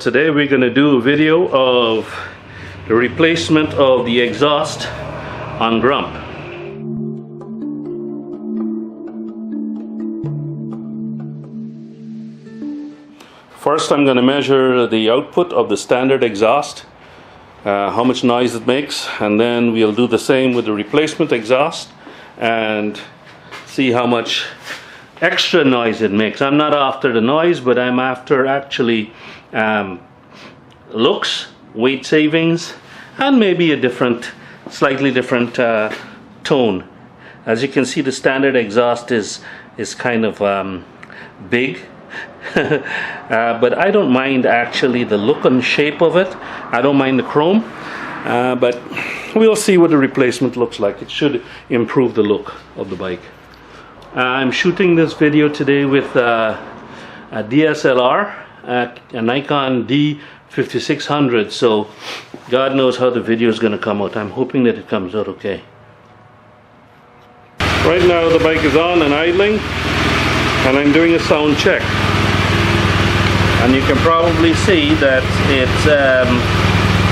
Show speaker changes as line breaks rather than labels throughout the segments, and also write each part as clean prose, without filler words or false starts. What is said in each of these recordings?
Today we're going to do a video of the replacement of the exhaust on Grump. First I'm going to measure the output of the standard exhaust, how much noise it makes, and then we'll do the same with the replacement exhaust and see how much extra noise it makes. I'm not after the noise, but I'm after actually looks, weight savings, and maybe a slightly different tone. As you can see, the standard exhaust is kind of big. But I don't mind actually the look and shape of it. I don't mind the chrome, but we'll see what the replacement looks like. It should improve the look of the bike. I'm shooting this video today with a DSLR, a Nikon D5600, so God knows how the video is going to come out. I'm hoping that it comes out okay. Right now the bike is on and idling, and I'm doing a sound check. And you can probably see that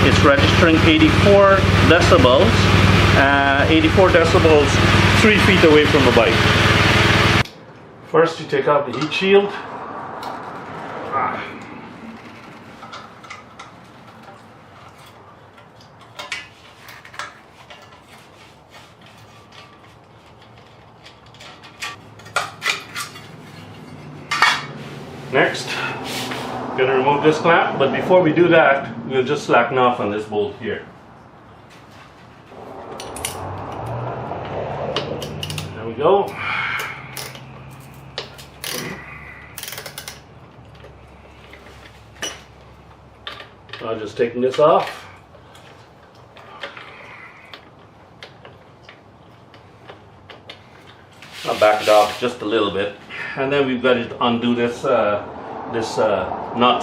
it's registering 84 decibels. 84 decibels 3 feet away from the bike. First you take out the heat shield. Next, I'm going to remove this clamp, but before we do that, we'll just slacken off on this bolt here. There we go. I'm just taking this off. I'll back it off just a little bit, and then we've got to undo this nut.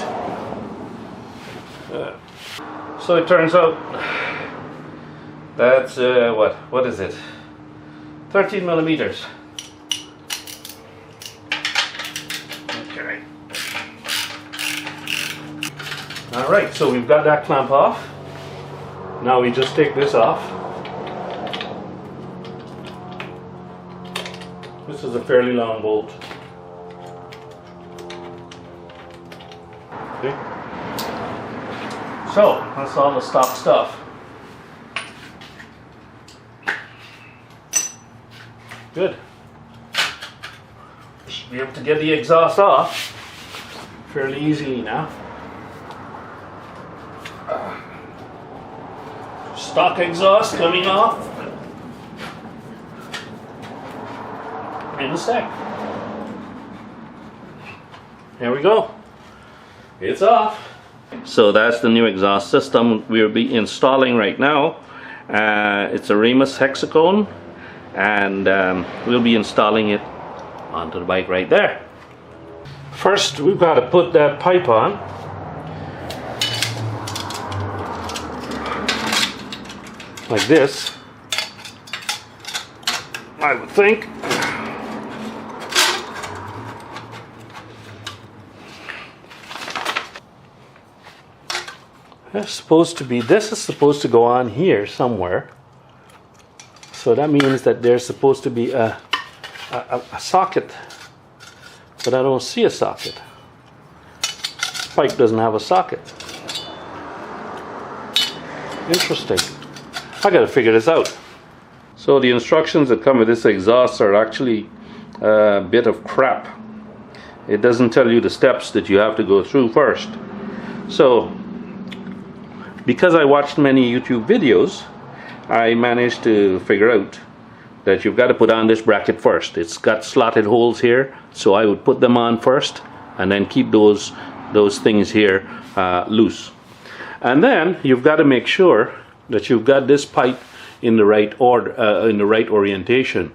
So it turns out that's what is it? 13 millimeters. Okay. All right, so we've got that clamp off. Now we just take this off. This is a fairly long bolt. Okay. So that's all the stock stuff. Good. Should be able to get the exhaust off fairly easily now. Stock exhaust coming off in a sec. There we go. It's off. So that's the new exhaust system we'll be installing right now. It's a Remus Hexacone, and we'll be installing it onto the bike right there. First, we've got to put that pipe on. Like this, I would think. This is supposed to go on here somewhere. So that means that there's supposed to be a socket, but I don't see a socket. This pipe doesn't have a socket. Interesting. I gotta figure this out. So the instructions that come with this exhaust are actually a bit of crap. It doesn't tell you the steps that you have to go through first. So because I watched many YouTube videos, I managed to figure out that you've got to put on this bracket first. It's got slotted holes here, so I would put them on first and then keep those things here loose. And then you've got to make sure that you've got this pipe in the right order, in the right orientation.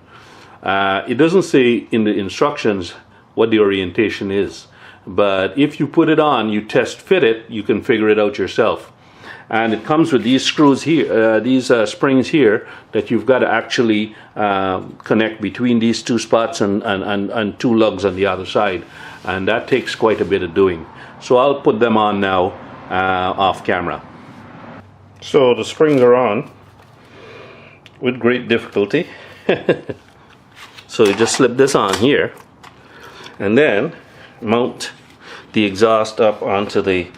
It doesn't say in the instructions what the orientation is, but if you put it on, you test fit it, you can figure it out yourself. and it comes with these screws here, these springs here that you've got to actually connect between these two spots and two lugs on the other side, and that takes quite a bit of doing. So I'll put them on now off camera. So the springs are on with great difficulty. So you just slip this on here and then mount the exhaust up onto the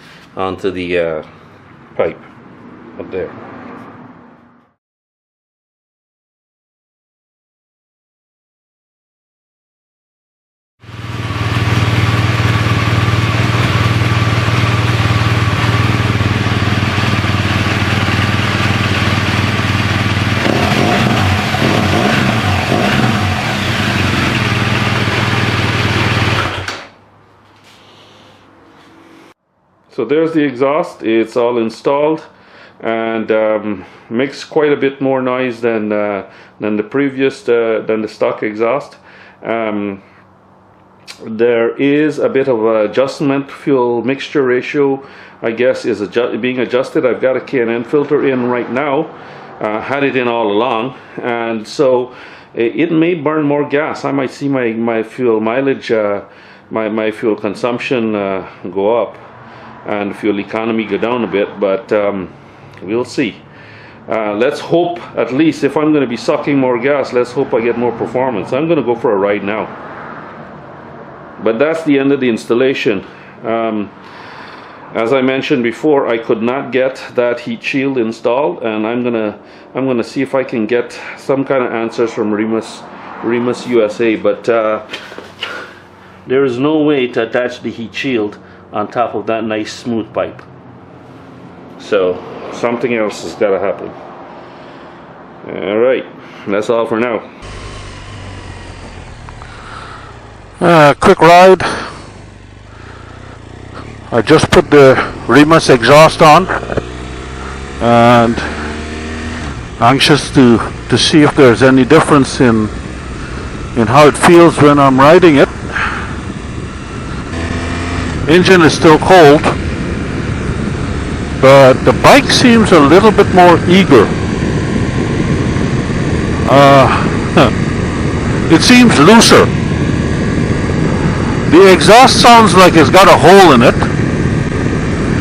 pipe up there. So there's the exhaust. It's all installed and makes quite a bit more noise than the previous than the stock exhaust. There is a bit of adjustment. Fuel mixture ratio, I guess, is being adjusted. I've got a K&N filter in right now. Had it in all along, and so it may burn more gas. I might see my fuel mileage, my fuel consumption go up, and fuel economy go down a bit, but we'll see. Let's hope, at least if I'm going to be sucking more gas, let's hope I get more performance. I'm going to go for a ride now. But that's the end of the installation. As I mentioned before, I could not get that heat shield installed, and I'm gonna see if I can get some kind of answers from Remus USA, but there is no way to attach the heat shield on top of that nice smooth pipe. So something else has got to happen. Alright, that's all for now.
Quick ride. I just put the Remus exhaust on and anxious to see if there's any difference in how it feels when I'm riding it. Engine is still cold, but the bike seems a little bit more eager. It seems looser. The exhaust sounds like it's got a hole in it,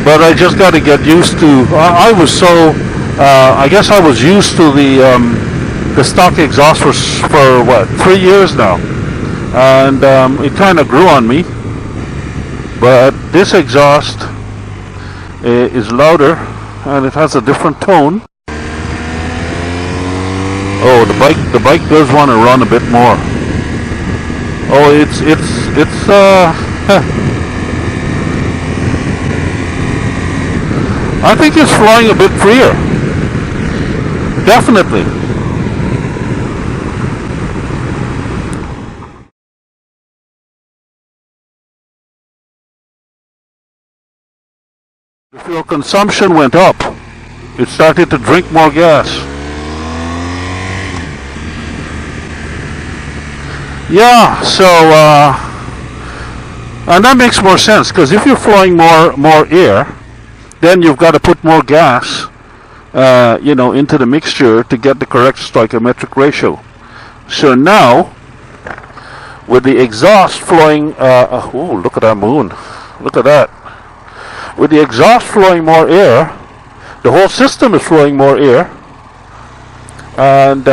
but I just got to get used to. I guess I was used to the stock exhaust for what, 3 years now, and it kind of grew on me. But this exhaust is louder and it has a different tone. Oh, the bike does want to run a bit more. Oh, it's I think it's flying a bit freer. Definitely. The fuel consumption went up. It started to drink more gas. Yeah, so and that makes more sense, because if you're flowing more air, then you've got to put more gas, into the mixture to get the correct stoichiometric ratio. So now, with the exhaust flowing, oh, look at that moon! Look at that. With the exhaust flowing more air, the whole system is flowing more air, and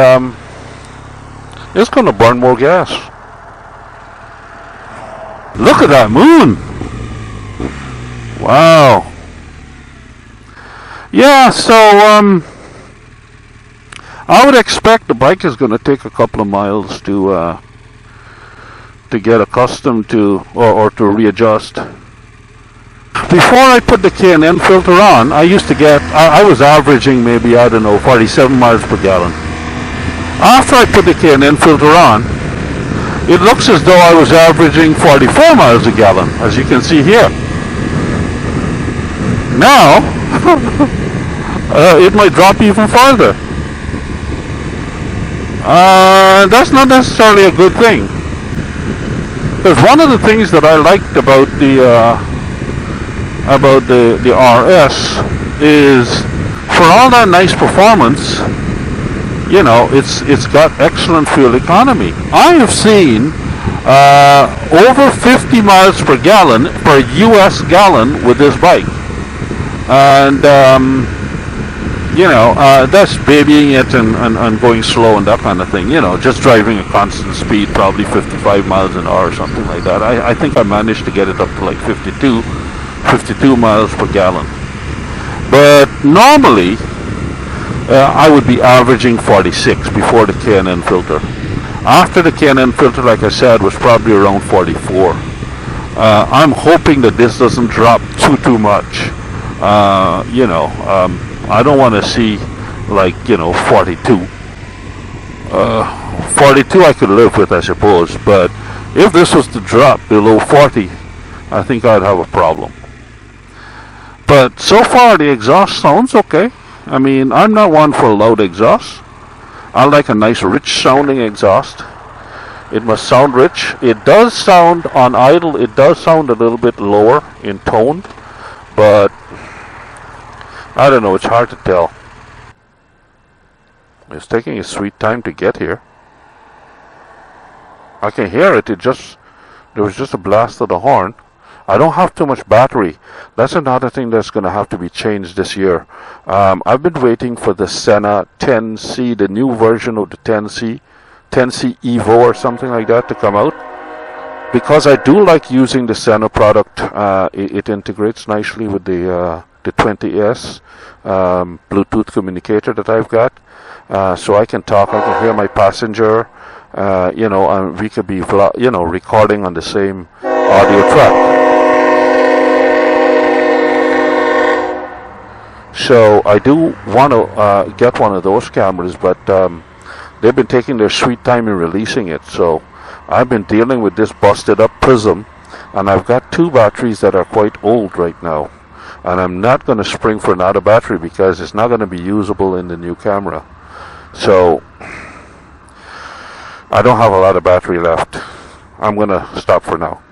it's going to burn more gas. Look at that moon! Wow. Yeah, so I would expect the bike is going to take a couple of miles to get accustomed to or to readjust. Before I put the K&N filter on, I used to get, I was averaging maybe, 47 miles per gallon. After I put the K&N filter on, it looks as though I was averaging 44 miles a gallon, as you can see here. Now, it might drop even farther. That's not necessarily a good thing. Because one of the things that I liked about the RS is for all that nice performance, you know, it's got excellent fuel economy. I have seen over 50 miles per gallon per US gallon with this bike, and you know, that's babying it and going slow and that kind of thing, you know, just driving a constant speed, probably 55 miles an hour or something like that. I think I managed to get it up to like 52 miles per gallon. But normally, I would be averaging 46 before the K&N filter. After the K&N filter, like I said, was probably around 44. I'm hoping that this doesn't drop too much. You know, I don't want to see like, you know, 42. 42 I could live with, I suppose, but if this was to drop below 40, I think I'd have a problem. But so far the exhaust sounds okay. I mean, I'm not one for loud exhaust. I like a nice rich sounding exhaust. It must sound rich. It does sound on idle, it does sound a little bit lower in tone, but I don't know, it's hard to tell. It's taking a sweet time to get here. I can hear it, there was just a blast of the horn. I don't have too much battery. That's another thing that's going to have to be changed this year. I've been waiting for the Senna 10C, the new version of the 10C Evo or something like that to come out. Because I do like using the Senna product. It integrates nicely with the 20S Bluetooth communicator that I've got. So I can talk, I can hear my passenger, you know, and we could be, you know, recording on the same audio track. So I do want to get one of those cameras, but they've been taking their sweet time in releasing it. So I've been dealing with this busted up Prism, and I've got two batteries that are quite old right now. And I'm not going to spring for another battery because it's not going to be usable in the new camera. So I don't have a lot of battery left. I'm going to stop for now.